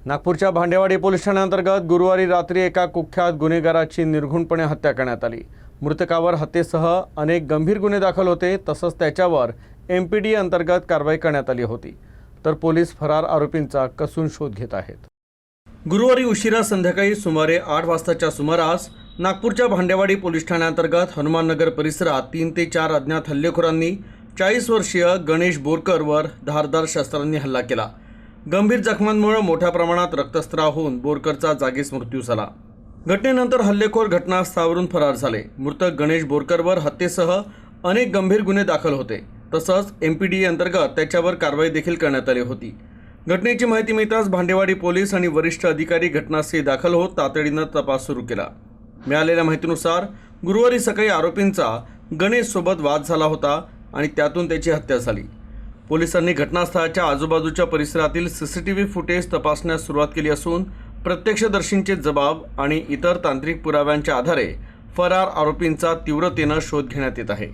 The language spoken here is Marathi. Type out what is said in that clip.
नागपूरच्या भांडेवाडी पोलीस ठाण्याअंतर्गत गुरुवारी रात्री एका कुख्यात गुन्हेगाराची निर्घृणपणे हत्या करण्यात आली। मृतकावर हत्येसह अनेक गंभीर गुन्हे दाखल होते, तसंच त्याच्यावर MPD अंतर्गत कारवाई करण्यात आली होती। तर पोलीस फरार आरोपींचा कसून शोध घेत आहेत। गुरुवारी उशिरा संध्याकाळी सुमारे 8 वाजताच्या सुमारास नागपूरच्या भांडेवाडी पोलीस ठाण्याअंतर्गत हनुमाननगर परिसरात 3 ते 4 अज्ञात हल्लेखोरांनी 40 वर्षीय गणेश बोरकरवर धारदार शस्त्रांनी हल्ला केला। गंभीर जखमांमुळे मोठ्या प्रमाणात रक्तस्राव होऊन बोरकरचा जागीच मृत्यू झाला। घटनेनंतर हल्लेखोर घटनास्थळावरून फरार झाले। मृतक गणेश बोरकरवर हत्येसह अनेक गंभीर गुन्हे दाखल होते, तसंच MPD अंतर्गत त्याच्यावर कारवाई देखील करण्यात आली होती। घटनेची माहिती मिळताच भांडेवाडी पोलीस आणि वरिष्ठ अधिकारी घटनास्थळी दाखल होत तातडीनं तपास सुरू केला। मिळालेल्या माहितीनुसार गुरुवारी सकाळी आरोपींचा गणेश सोबत वाद झाला होता आणि त्यातून त्याची हत्या झाली। पोलिसांनी घटनास्थळाच्या आजूबाजूच्या परिसरातील CCTV फुटेज तपासण्यास सुरुवात केली असून प्रत्यक्षदर्शींचे जबाब आणि इतर तांत्रिक पुराव्यांच्या आधारे फरार आरोपींचा तीव्रतेने शोध घेण्यात येत आहे।